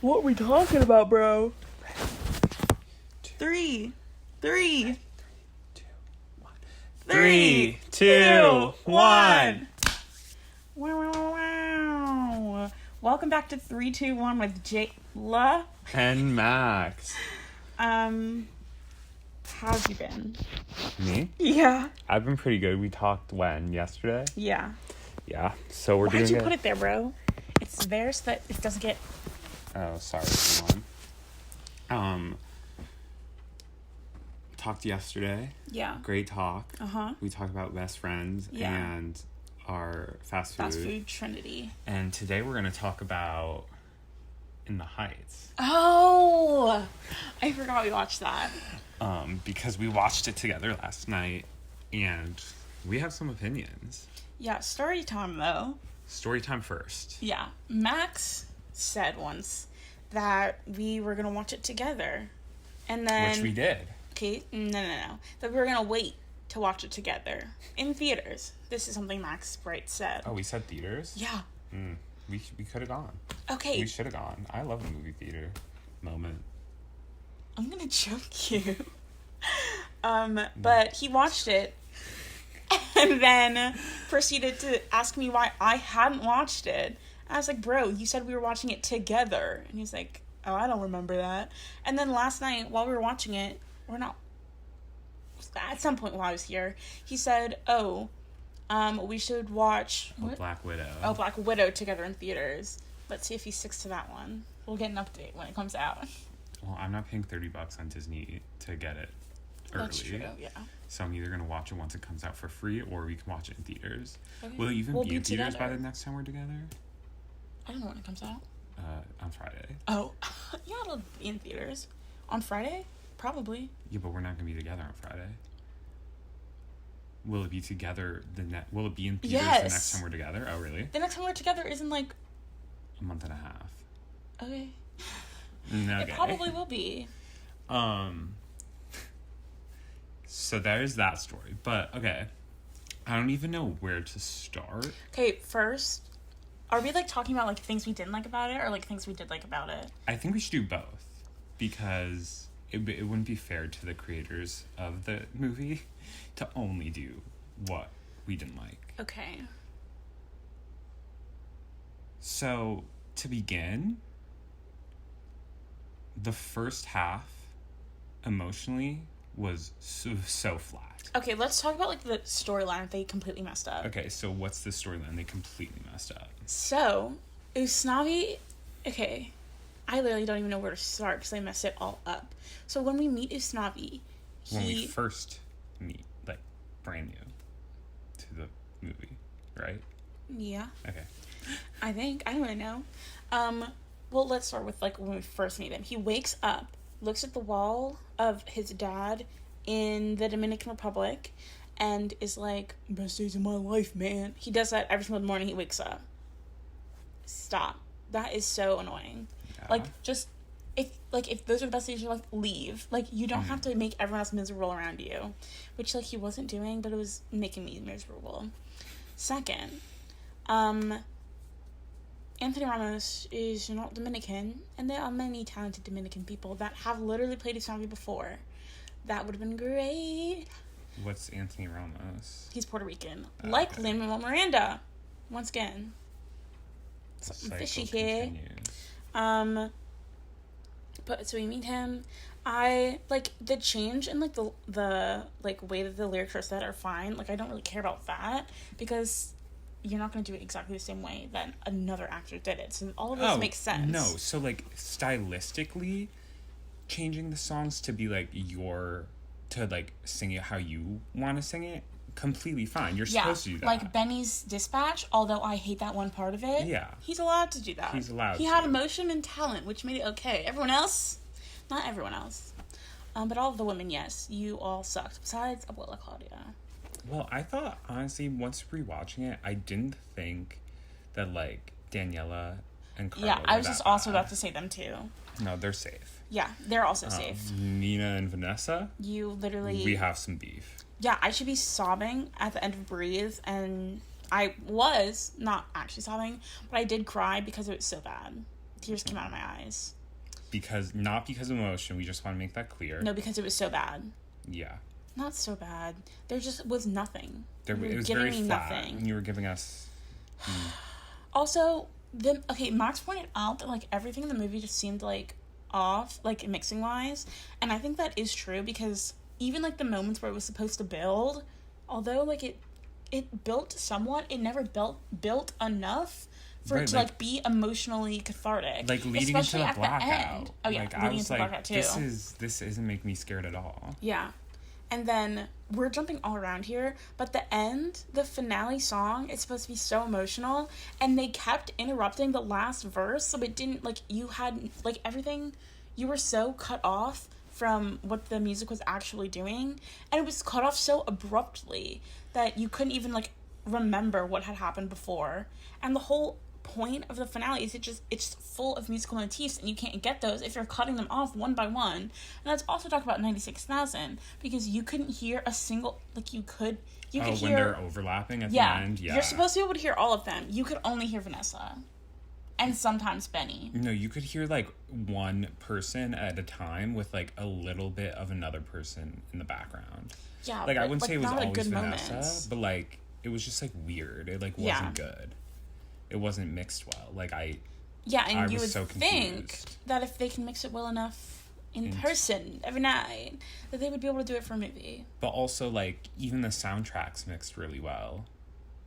What are we talking about, bro? Three, Two, one. three, two, one. Wow. Welcome back to 3, 2, 1 with Jayla And Max. How's you been? Me? Yeah. I've been pretty good. We talked when? Yesterday? Yeah. Yeah. So we're doing Why'd you it. put it there, bro? It's there so that it doesn't get... Oh, sorry, everyone. Talked yesterday. Yeah. Great talk. Uh-huh. We talked about best friends and our fast food. Fast food trinity. And today we're going to talk about In the Heights. Oh! I forgot we watched that. Because we watched it together last night, and we have some opinions. Yeah, story time, though. Story time first. Yeah. Max said once that we were going to watch it together. And then... Which we did. Okay, no. That we were going to wait to watch it together. In theaters. This is something Max Bright said. Oh, we said theaters? Yeah. We could have gone. Okay. We should have gone. I love a movie theater moment. I'm going to choke you. But he watched it. And then proceeded to ask me why I hadn't watched it. I was like, bro, you said we were watching it together. And he's like, oh, I don't remember that. And then last night, while we were watching it, at some point while I was here, he said, we should watch... What? Black Widow. Oh, Black Widow together in theaters. Let's see if he sticks to that one. We'll get an update when it comes out. Well, I'm not paying $30 on Disney to get it early. That's true, yeah. So I'm either going to watch it once it comes out for free, or we can watch it in theaters. Okay. Will it even We'll be be in theaters by together. the next time we're together? I don't know when it comes out. On Friday. Oh, yeah, it'll be in theaters. On Friday? Probably. Yeah, but we're not going to be together on Friday. Will it be together will it be in theaters the next time we're together? Oh, really? The next time we're together isn't like... A month and a half. Okay. Okay. It probably will be. So there's that story. But, okay. I don't even know where to start. Okay, first, are we, talking about, things we didn't like about it, or, things we did like about it? I think we should do both. Because it wouldn't be fair to the creators of the movie to only do what we didn't like. Okay. So, to begin, the first half, emotionally, was so flat. Okay, let's talk about, the storyline that they completely messed up. Okay, so what's the storyline they completely messed up? So, Usnavi... Okay, I literally don't even know where to start because they messed it all up. So, when we meet Usnavi, When we first meet, brand new to the movie, right? Yeah. Okay. I think. I don't really know. Well, let's start with, when we first meet him. He wakes up, looks at the wall of his dad in the Dominican Republic, and is like, best days of my life, man. He does that every single morning he wakes up. Stop. That is so annoying. Yeah. If those are the best days of your life, leave. You don't have to make everyone else miserable around you. Which, he wasn't doing, but it was making me miserable. Second, Anthony Ramos is not Dominican, and there are many talented Dominican people that have literally played Usnavi before. That would have been great. What's Anthony Ramos? He's Puerto Rican. Like Okay. Lin-Manuel Miranda. Once again. Something fishy here. Continues. But so we meet him. I the change in the way that the lyrics are said are fine. I don't really care about that because you're not going to do it exactly the same way that another actor did it. So all of this makes sense. No, so stylistically changing the songs to be sing it how you want to sing it, completely fine. You're supposed to do that. Like Benny's Dispatch, although I hate that one part of it. Yeah. He's allowed to do that. He had emotion and talent, which made it okay. Everyone else, not everyone else. But all of the women, yes, you all sucked. Besides Abuela Claudia. Well, I thought, honestly, once rewatching it, I didn't think that, Daniela and Carla Yeah, I was were just that also bad. about to say them too. No, they're safe. Yeah, they're also safe. Nina and Vanessa, You literally... we have some beef. Yeah, I should be sobbing at the end of Breathe, and I was not actually sobbing, but I did cry because it was so bad. tears came out of my eyes. Not because of emotion. We just want to make that clear. No, because it was so bad. Yeah. Not so bad. There just was nothing. It was very flat. Nothing. You were giving us... Also, Max pointed out that, like, everything in the movie just seemed, like, off, like, mixing-wise. And I think that is true because even, like, the moments where it was supposed to build, although, like, it built somewhat, it never built enough for it to, like, be emotionally cathartic. Like, leading into the blackout. Oh, yeah, like, leading into the blackout, too. This isn't making me scared at all. Yeah. And then, we're jumping all around here, but the end, the finale song, is supposed to be so emotional, and they kept interrupting the last verse, so it didn't, like, you had, like, everything, you were so cut off from what the music was actually doing, and it was cut off so abruptly that you couldn't even, like, remember what had happened before. And the whole point of the finale is it's full of musical motifs, and you can't get those if you're cutting them off one by one. And let's also talk about 96,000, because you couldn't hear a single, like, you could hear when they're overlapping at the end. Yeah, you're supposed to be able to hear all of them. You could only hear Vanessa and sometimes Benny. No, you could hear, like, one person at a time with, like, a little bit of another person in the background. Yeah, like, I wouldn't say it was always Vanessa, moments. but, like, it was just, like, weird. It, like, wasn't good. It wasn't mixed well. Like, and you would think that if they can mix it well enough in person every night, that they would be able to do it for a movie. But also, like, even the soundtracks mixed really well.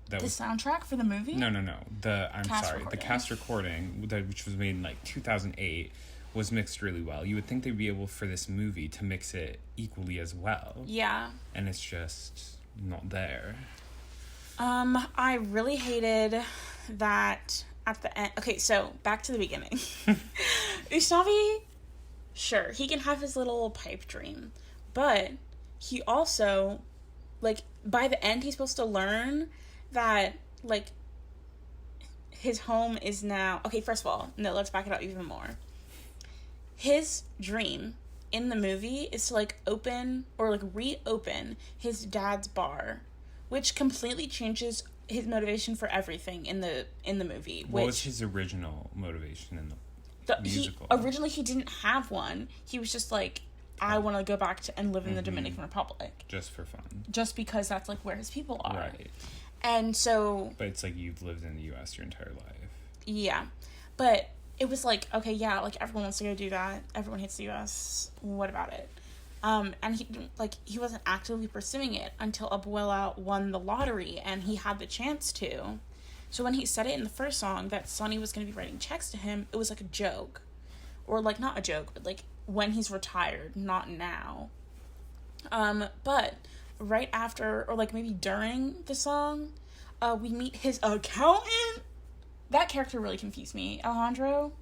Soundtrack for the movie? No. The cast recording, which was made in, like, 2008, was mixed really well. You would think they'd be able, for this movie, to mix it equally as well. Yeah. And it's just not there. I really hated that at the end. Okay, so back to the beginning. Usnavi, sure, he can have his little pipe dream, but he also, like, by the end, he's supposed to learn that, like, his home is now... Okay, first of all, no, let's back it up even more. His dream in the movie is to, like, open or, like, reopen his dad's bar, which completely changes his motivation for everything in the movie. What was his original motivation in the musical? Originally, he didn't have one. He was just like, I want to go back and live in the Dominican Republic. Just for fun. Just because that's, like, where his people are. Right. And so... But it's like you've lived in the U.S. your entire life. Yeah. But it was like, okay, yeah, like, everyone wants to go do that. Everyone hates the U.S. What about it? And he wasn't actively pursuing it until Abuela won the lottery and he had the chance to. So when he said it in the first song that Sonny was going to be writing checks to him, it was like a joke. Or, like, not a joke, but, like, when he's retired, not now. But right after, or, like, maybe during the song, we meet his accountant. That character really confused me. Alejandro?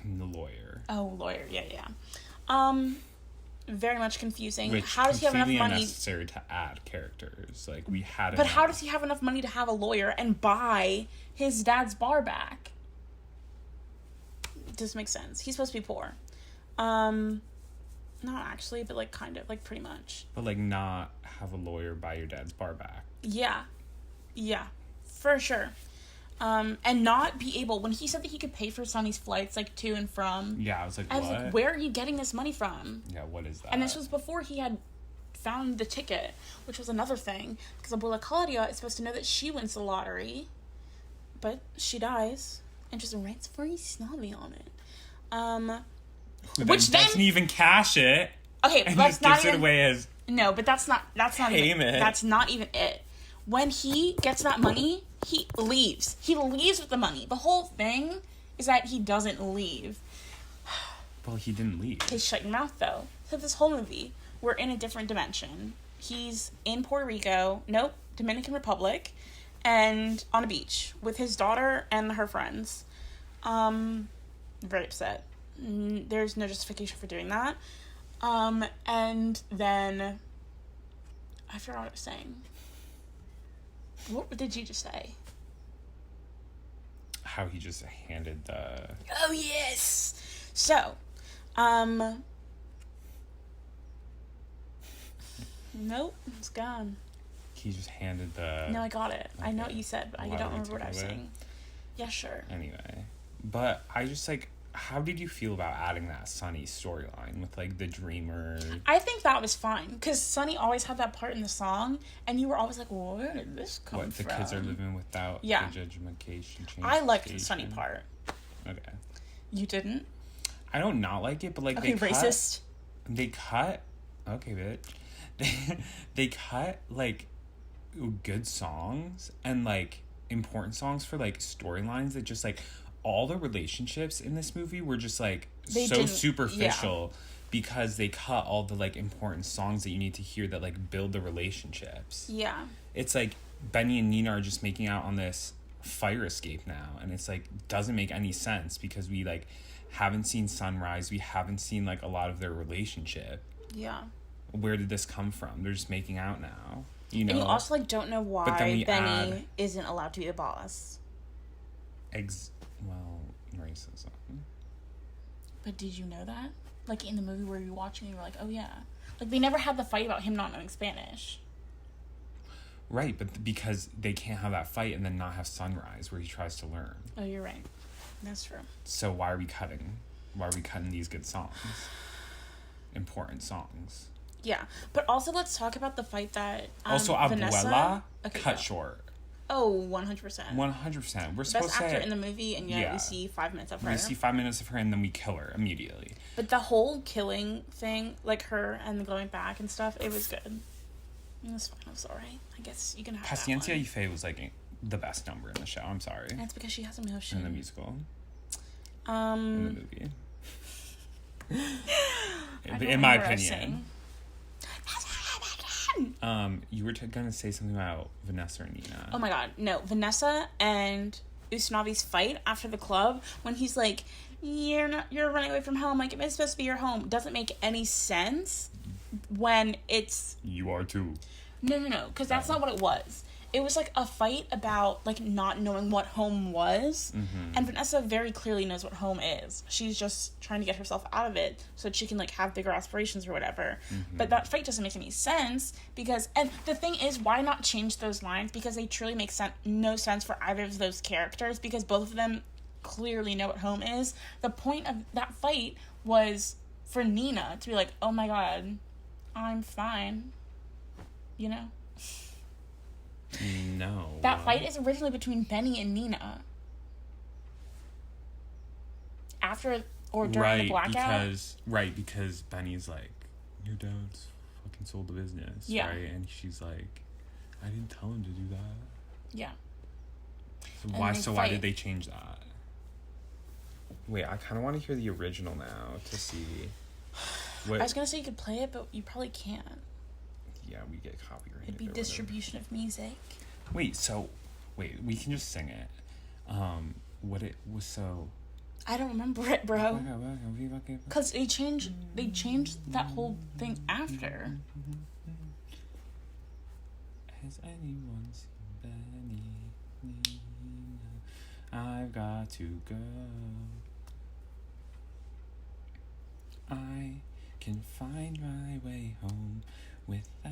The lawyer. Oh, lawyer. Yeah. Very much confusing. Which how does he have enough money? Unnecessary to add characters. Like, we had But how does he have enough money to have a lawyer and buy his dad's bar back? It doesn't make sense. He's supposed to be poor. Not actually, but, like, kind of, like, pretty much. But, like, not have a lawyer buy your dad's bar back. Yeah, for sure. And not be able, when he said that he could pay for Sonny's flights, like, to and from. Yeah, I was like, where are you getting this money from? Yeah, what is that? And this was before he had found the ticket, which was another thing, because Abuela Claudia is supposed to know that she wins the lottery, but she dies, and just writes very snobby on it. Which then doesn't even cash it. Okay, and that's just not gives even, it away as no, but that's not even, it. That's not even it. When he gets that money, he leaves. He leaves with the money. The whole thing is that he doesn't leave. Well, he didn't leave. His shut your mouth, though. So this whole movie, we're in a different dimension. He's in Puerto Rico, Dominican Republic, and on a beach with his daughter and her friends. Very upset. There's no justification for doing that. And then I forgot what I was saying. What did you just say? How he just handed the... Oh, yes! So, nope, it's gone. He just handed the... No, I got it. Okay. I know what you said, but I don't remember what I was saying. Yeah, sure. Anyway. But I just, like... how did you feel about adding that Sunny storyline with, like, the dreamer? I think that was fine, because Sunny always had that part in the song, and you were always like, well, where did this come from? The kids are living without education. I liked the Sunny part. Okay. You didn't? I don't not like it, but, like, okay, racist. They cut... Okay, bitch. They cut, like, good songs and, like, important songs for, like, storylines that just, like... All the relationships in this movie were just, like, so superficial because they cut all the, like, important songs that you need to hear that, like, build the relationships. Yeah. It's like Benny and Nina are just making out on this fire escape now, and it's, like, doesn't make any sense because we, like, haven't seen sunrise. We haven't seen, like, a lot of their relationship. Yeah. Where did this come from? They're just making out now. You know? And you also, like, don't know why Benny isn't allowed to be the boss. Well, racism. But did you know that? Like, in the movie where you're watching, you were like, oh, yeah. Like, they never had the fight about him not knowing Spanish. Right, but because they can't have that fight and then not have sunrise where he tries to learn. Oh, you're right. That's true. So why are we cutting? Why are we cutting these good songs? Important songs. Yeah. But also, let's talk about the fight that also, Vanessa... Abuela cut short. Oh, 100%. 100%. We're supposed to... Best actor in the movie, and yet we see 5 minutes of her. We see 5 minutes of her, and then we kill her immediately. But the whole killing thing, like her and going back and stuff, it was good. It was fine. It was alright. I guess you can have Paciencia y Fe was, like, the best number in the show. I'm sorry. That's because she has emotion. In the musical. In the movie. In my opinion. You were gonna say something about Vanessa and Nina. Oh my god, no. Vanessa and Usnavi's fight after the club, when he's like, you're running away from home, like, it's supposed to be your home, doesn't make any sense when it's... You are too. No, because that's not what it was. It was, like, a fight about, like, not knowing what home was. Mm-hmm. And Vanessa very clearly knows what home is. She's just trying to get herself out of it so that she can, like, have bigger aspirations or whatever. Mm-hmm. But that fight doesn't make any sense because... And the thing is, why not change those lines? Because they truly make no sense for either of those characters because both of them clearly know what home is. The point of that fight was for Nina to be like, oh my god, I'm fine. You know? No. That fight is originally between Benny and Nina. After or during the blackout. Because Benny's like, your dad's fucking sold the business. Yeah. Right? And she's like, I didn't tell him to do that. Yeah. So why did they change that? Wait, I kind of want to hear the original now to see. I was gonna say you could play it, but you probably can't. Yeah, we get copyrighted. It'd be distribution of music. Wait, we can just sing it. What it was so... I don't remember it, bro. Because they changed that whole thing after. Has anyone seen Benny? I've got to go. I can find my way home without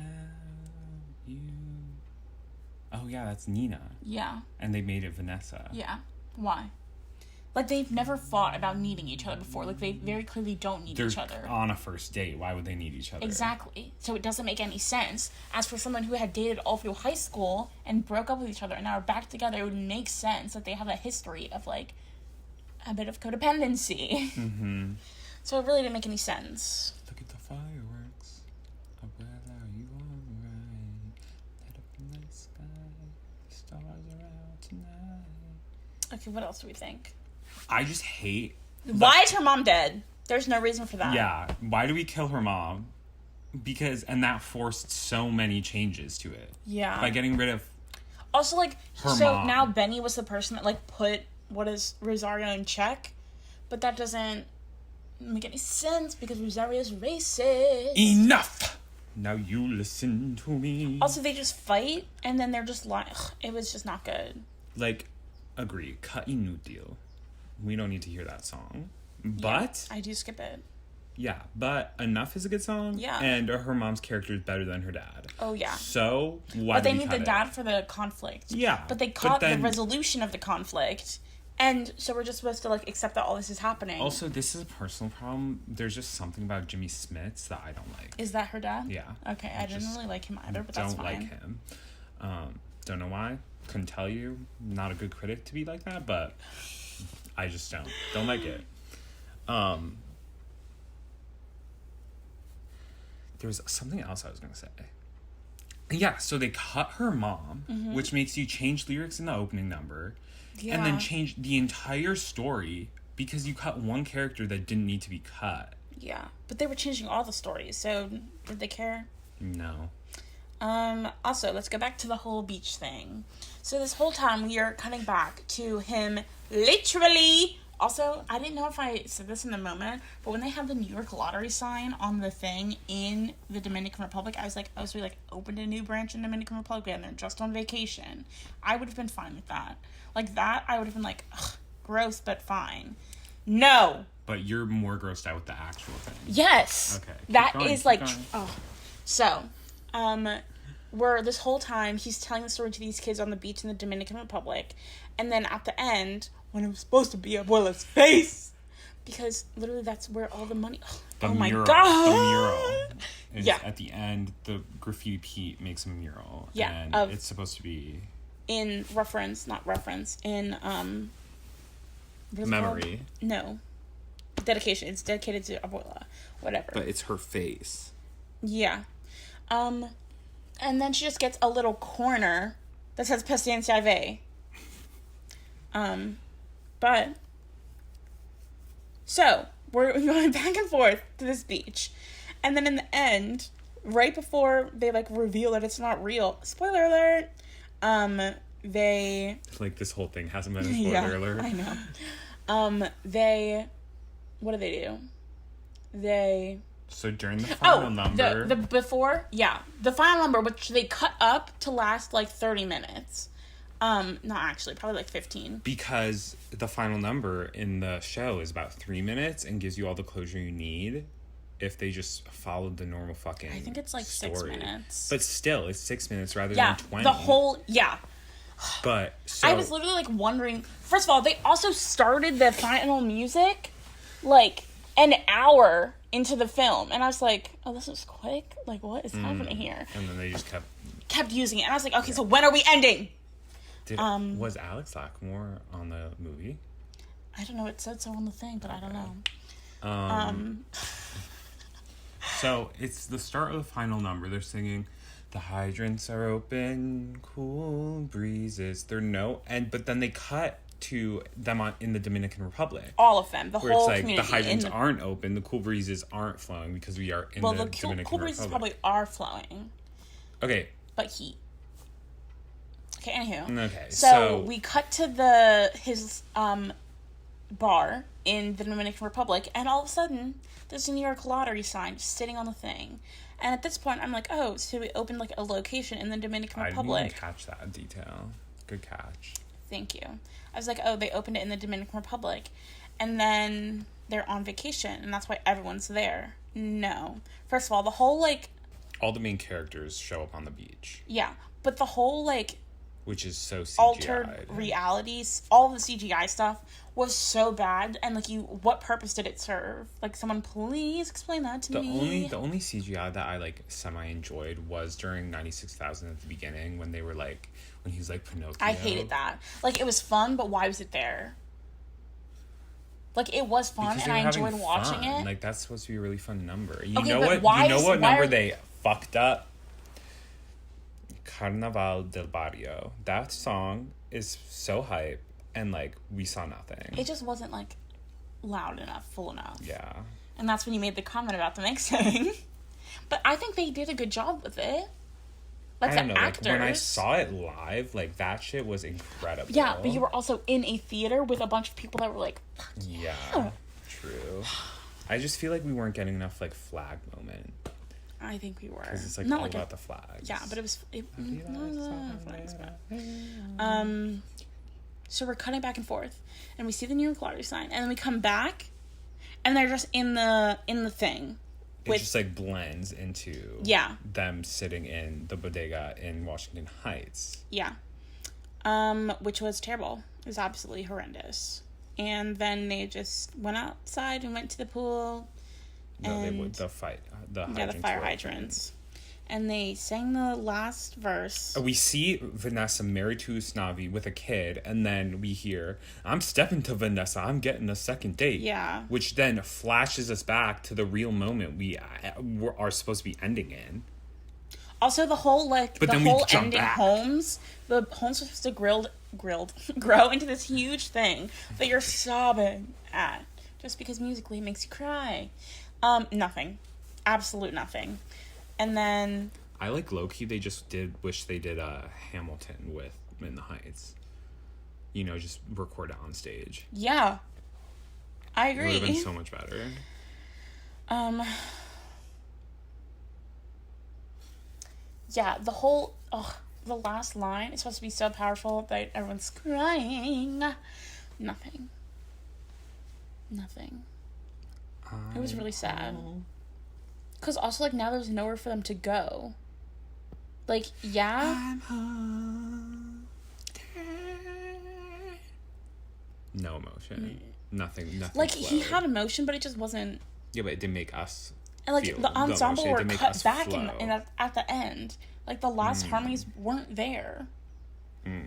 you. Oh yeah, that's Nina. Yeah. And they made it Vanessa. Yeah. Why? Like, they've never fought about needing each other before. Like, they very clearly don't need each other. They're on a first date. Why would they need each other? Exactly. So it doesn't make any sense. As for someone who had dated all through high school and broke up with each other and now are back together, it would make sense that they have a history of, like, a bit of codependency. Mm-hmm. So it really didn't make any sense. Look at the fireworks. Abuela, you alright? Light up the night sky. The stars are out tonight. Okay, what else do we think? I just hate... Why is her mom dead? There's no reason for that. Yeah. Why do we kill her mom? And that forced so many changes to it. Yeah. By getting rid of also, like, her mom. Now Benny was the person that, like, put Rosario in check, but that doesn't make any sense because Rosario's racist. Enough! Now you listen to me. Also, they just fight, and then they're just lying. It was just not good. Like, agree. Cut inútil. We don't need to hear that song. But... Yeah, I do skip it. Yeah, but Enough is a good song. Yeah. And her mom's character is better than her dad. Oh, yeah. So, why But they need the dad for the conflict. Yeah. But they caught the resolution of the conflict And so we're just supposed to, like, accept that all this is happening. Also, this is a personal problem. There's just something about Jimmy Smits that I don't like. Is that her dad? Yeah. Okay, I didn't really like him either, but that's fine. Don't like him. Don't know why. Couldn't tell you. Not a good critic to be like that, but I just don't. Don't like it. There was something else I was going to say. Yeah, so they cut her mom, which makes you change lyrics in the opening number. Yeah. And then change the entire story because you cut one character that didn't need to be cut. Yeah, but they were changing all the stories, so did they care? No. Also, let's go back to the whole beach thing. So this whole time we are cutting back to him literally... Also, I didn't know if I said this in the moment, but when they have the New York lottery sign on the thing in the Dominican Republic, I was really like, opened a new branch in Dominican Republic and they're just on vacation. I would have been fine with that. Like that, I would have been like, ugh, gross, but fine. No. But you're more grossed out with the actual thing. Yes. Okay. That is like, So, where this whole time he's telling the story to these kids on the beach in the Dominican Republic, and then at the end, when it was supposed to be Abuela's face, because literally that's where all the money... Oh my God! The mural. Yeah. At the end, the Graffiti Pete makes a mural. Yeah. And it's supposed to be... In memory. No. Dedication. It's dedicated to Abuela. Whatever. But it's her face. Yeah. And then she just gets a little corner that says Paciencia Ve. But, so, we're going back and forth to this beach. And then in the end, right before they, like, reveal that it's not real, spoiler alert, they... Like, this whole thing hasn't been a spoiler alert. I know. What do? They... So during the final number... The final number, which they cut up to last, like, 30 minutes. Not actually, probably like 15. Because the final number in the show is about 3 minutes and gives you all the closure you need if they just followed the normal fucking I think it's like story. 6 minutes. But still, it's 6 minutes rather than 20. But, so... I was literally, like, wondering... First of all, they also started the final music, like, an hour into the film. And I was like, oh, this is quick? Like, what is happening here? And then they just kept using it. And I was like, okay, so when are we ending? Was Alex Lackmore on the movie? I don't know. It said so on the thing, but I don't know. So it's the start of the final number. They're singing, "The hydrants are open, cool breezes." But then they cut to them in the Dominican Republic. All of them, the where whole it's like community. The hydrants aren't open, the cool breezes aren't flowing because we are in the Dominican Republic. Well, the cool breezes probably are flowing. Okay. But heat. Okay, anywho. Okay, so we cut to his bar in the Dominican Republic, and all of a sudden, there's a New York lottery sign just sitting on the thing. And at this point, I'm like, oh, so we opened, like, a location in the Dominican Republic. I didn't even catch that detail. Good catch. Thank you. I was like, oh, they opened it in the Dominican Republic. And then they're on vacation, and that's why everyone's there. No. First of all, the whole, like... All the main characters show up on the beach. Yeah. But the whole, like... Which is so CGI. Altered realities, all the CGI stuff was so bad. And, like, what purpose did it serve? Like, someone please explain that to me. The only CGI that I, like, semi-enjoyed was during 96,000 at the beginning when they were, like... When he was, like, Pinocchio. I hated that. Like, it was fun, but why was it there? Like, it was fun, and I enjoyed watching it. Like, that's supposed to be a really fun number. You know what number they fucked up? Carnaval del Barrio. That song is so hype, and, like, we saw nothing. It just wasn't, like, loud enough, full enough. Yeah. And that's when you made the comment about the mixing. But I think they did a good job with it. Like, the actors. Like, when I saw it live, like, that shit was incredible. Yeah, but you were also in a theater with a bunch of people that were like, fuck yeah. True. I just feel like we weren't getting enough, like, flag moment. I think we were. Because it's, like, not all like about the flags. Yeah, but it was... So we're cutting back and forth, and we see the New York lottery sign, and then we come back, and they're just in the thing. It just, like, blends into them sitting in the bodega in Washington Heights. Yeah. Which was terrible. It was absolutely horrendous. And then they just went outside and went to the pool. No, they would the fire hydrants. And they sang the last verse. We see Vanessa married to Usnavi with a kid, and then we hear, I'm stepping to Vanessa, I'm getting a second date. Yeah. Which then flashes us back to the real moment we are supposed to be ending in. Also, the whole, ending back. the home's supposed to grow into this huge thing that you're sobbing at. Just because musically it makes you cry. Nothing. Absolute nothing. And then... I like low-key, they just wish they did Hamilton with In the Heights. You know, just record it on stage. Yeah. I agree. It would have been so much better. Yeah, the last line is supposed to be so powerful that everyone's crying. Nothing. It was really sad. Because also, like, now there's nowhere for them to go. Like, yeah. I'm home. No emotion. Nothing. Like, flowed. he had emotion, but it just wasn't... Yeah, but it didn't make us And, like, feel the ensemble emotion. were It didn't make cut us back flow. at the end. Like, the last harmonies weren't there.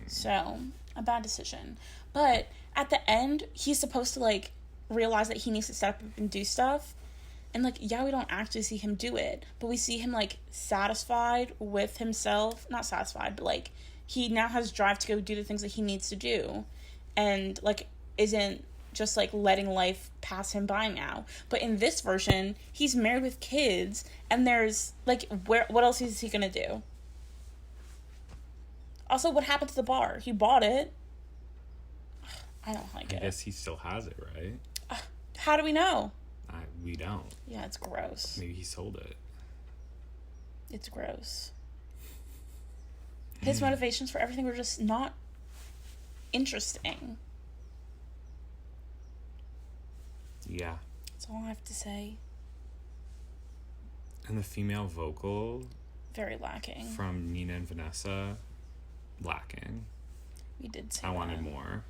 So, a bad decision. But, at the end, he's supposed to, like, realize that he needs to step up and do stuff. And, like, yeah, we don't actually see him do it. But we see him, like, satisfied with himself. Not satisfied, but, like, he now has drive to go do the things that he needs to do. And, like, isn't just, like, letting life pass him by now. But in this version, he's married with kids. And there's, like, what else is he gonna do? Also, what happened to the bar? He bought it. I don't like it. I guess he still has it, right? How do we know? We don't. Yeah, it's gross. Maybe he sold it. It's gross. His motivations for everything were just not interesting. Yeah. That's all I have to say. And the female vocal Very lacking. from Nina and Vanessa, lacking. We did say I wanted that. more.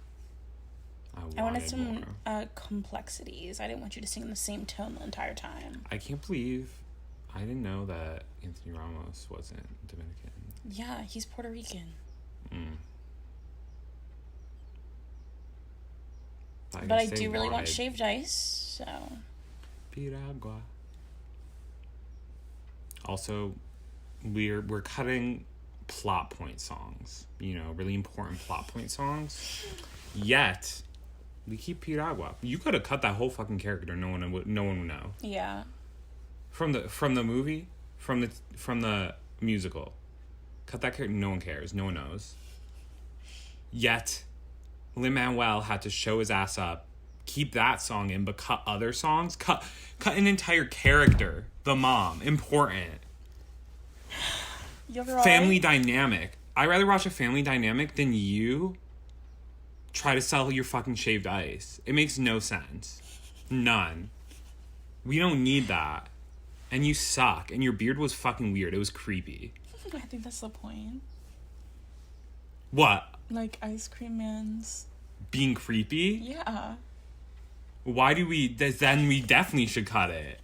I wanted some complexities. I didn't want you to sing in the same tone the entire time. I can't believe I didn't know that Anthony Ramos wasn't Dominican. Yeah, he's Puerto Rican. But I do really want shaved ice, so... Piragua. Also, we're cutting plot point songs. You know, really important plot point songs. Yet... we keep Piragua. You could have cut that whole fucking character. No one would know. Yeah. From the movie, from the musical, cut that character. No one cares. No one knows. Yet, Lin-Manuel had to show his ass up, keep that song in, but cut other songs. Cut an entire character. The mom, important. You're right. Family dynamic. I'd rather watch a family dynamic than you try to sell your fucking shaved ice. It makes no sense. None. We don't need that. And you suck. And your beard was fucking weird. It was creepy. I think that's the point. What? Like ice cream man's... being creepy? Yeah. Why do we... then we definitely should cut it.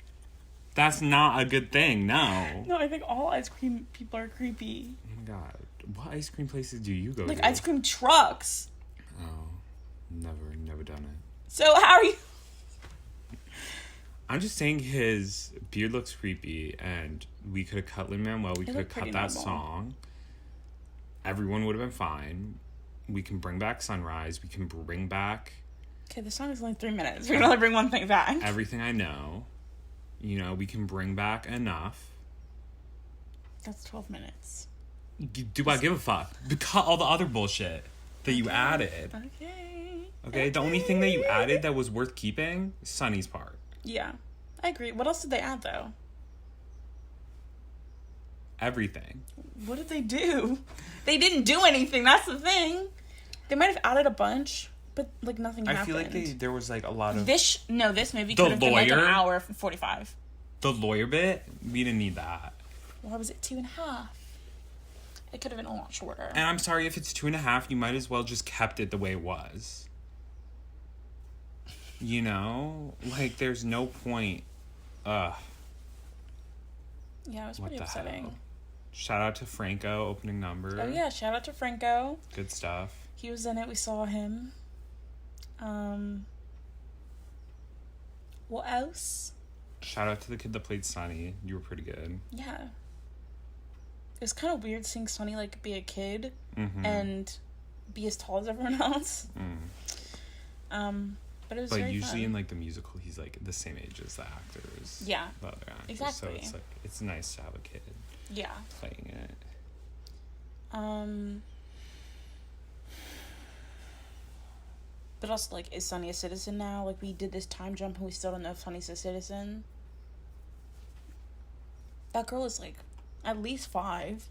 That's not a good thing. No. No, I think all ice cream people are creepy. Oh my god. What ice cream places do you go like to? Ice cream trucks. Oh. Never done it. So how are you... I'm just saying his beard looks creepy, and we could have cut Lin-Manuel. We could have cut that song. Everyone would have been fine. We can bring back Sunrise. We can bring back... okay, the song is only 3 minutes. We can only bring one thing back. Everything I Know. You know, we can bring back Enough. That's 12 minutes. Do I give a fuck? Cut all the other bullshit that you added. Okay, the only thing that you added that was worth keeping is Sunny's part. Yeah, I agree. What else did they add, though? Everything. What did they do? They didn't do anything. That's the thing. They might have added a bunch, but, like, nothing happened. I feel like there was, like, a lot of... This movie could have been, like, an hour and 45. The lawyer bit? We didn't need that. Why was it 2.5? It could have been a lot shorter. And I'm sorry, if it's 2.5, you might as well just kept it the way it was. You know? Like, there's no point. Yeah, it was pretty upsetting. Hell? Shout out to Franco, opening number. Oh, yeah, shout out to Franco. Good stuff. He was in it. We saw him. What else? Shout out to the kid that played Sonny. You were pretty good. Yeah. It was kind of weird seeing Sonny, like, be a kid and be as tall as everyone else. But it was very usually fun. in, like, the musical, he's, like, the same age as the actors. Yeah. The other actors. Exactly. So it's, like, it's nice to have a kid. Yeah. Playing it. But also, like, is Sonny a citizen now? Like, we did this time jump and we still don't know if Sonny's a citizen. That girl is, like, at least 5.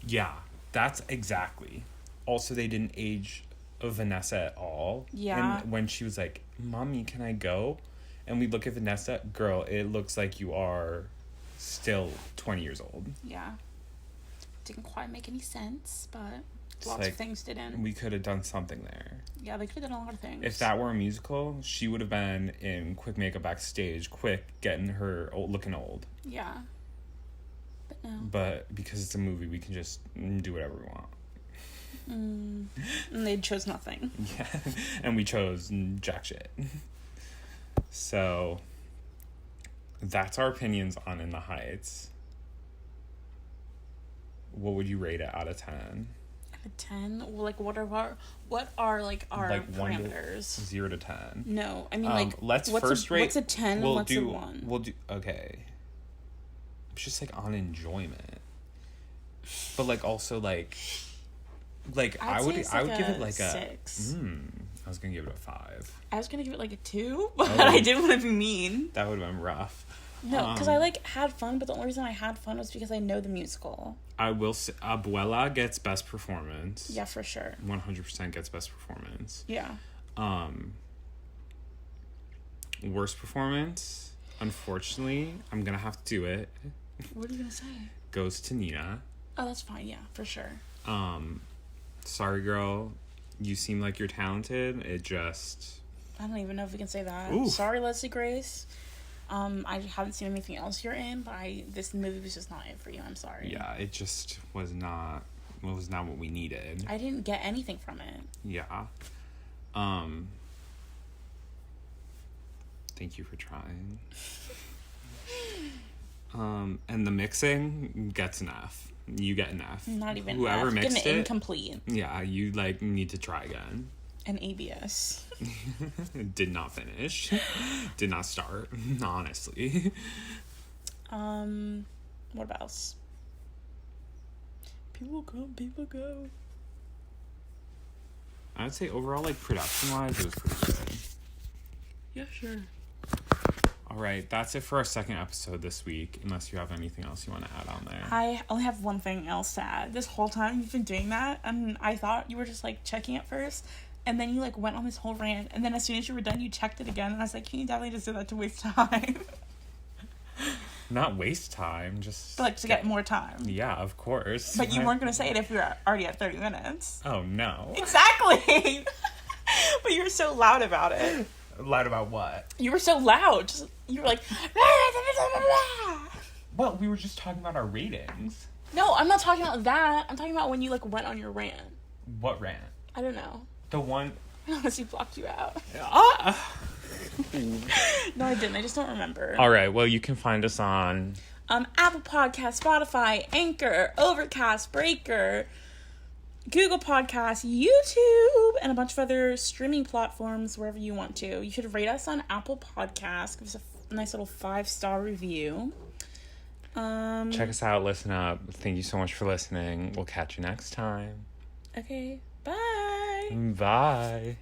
Yeah, that's exactly. Also, they didn't age Vanessa at all. Yeah. And when she was like, Mommy, can I go? And we look at Vanessa, girl, it looks like you are still 20 years old. Yeah. Didn't quite make any sense, but It's lots like, of things didn't. We could have done something there. Yeah, they could have done a lot of things. If that were a musical, she would have been in quick makeup backstage, quick, getting her looking old. Yeah. But no. But because it's a movie, we can just do whatever we want. And they chose nothing. Yeah, and we chose jack shit. So, that's our opinions on In the Heights. What would you rate it out of 10? Out of 10? Well, like, what are like, our like parameters? 0 to 10. No, I mean, like, let's what's first a, rate. what's a 10 and what's a 1? We'll do, okay. It's just, like, on enjoyment. But, like, also, like I would give it, like, a 6. I was gonna give it a 5. I was gonna give it, like, a 2, but I didn't want to be mean. That would have been rough. No, because I, like, had fun, but the only reason I had fun was because I know the musical. I will say, Abuela gets best performance. Yeah, for sure. 100% gets best performance. Yeah. Worst performance, unfortunately, I'm gonna have to do it. What are you gonna say? Goes to Nina. Oh, that's fine. Yeah, for sure. Sorry, girl. You seem like you're talented. It just... I don't even know if we can say that. Oof. Sorry, Leslie Grace. I haven't seen anything else you're in, but this movie was just not it for you. I'm sorry. Yeah, it just was not what we needed. I didn't get anything from it. Yeah. Thank you for trying. And the mixing gets an F. You get an F. Not even Whoever F. mixed Get an it, incomplete. yeah, you like need to try again. An ABS. Did not finish. Did not start. Honestly. What else? People come, people go. I would say overall, like, production-wise, it was pretty good. Yeah, sure. All right, that's it for our second episode this week, unless you have anything else you want to add on there. I only have one thing else to add. This whole time you've been doing that, and I thought you were just, like, checking it first, and then you, like, went on this whole rant, and then as soon as you were done, you checked it again, and I was like, can you definitely just do that to waste time? Not waste time, just... But, like, to get more time. Yeah, of course. But you weren't going to say it if we were already at 30 minutes. Oh, no. Exactly! But you were so loud about it. Loud about what? You were so loud. You were like... Well, we were just talking about our ratings. No, I'm not talking about that. I'm talking about when you, like, went on your rant. What rant? I don't know. The one... I honestly blocked you out. No, I didn't. I just don't remember. All right, well, you can find us on... Apple Podcast, Spotify, Anchor, Overcast, Breaker, Google Podcasts, YouTube, and a bunch of other streaming platforms wherever you want to. You should rate us on Apple Podcasts. Give us a nice little 5-star review. Check us out. Listen up. Thank you so much for listening. We'll catch you next time. Okay. Bye. Bye.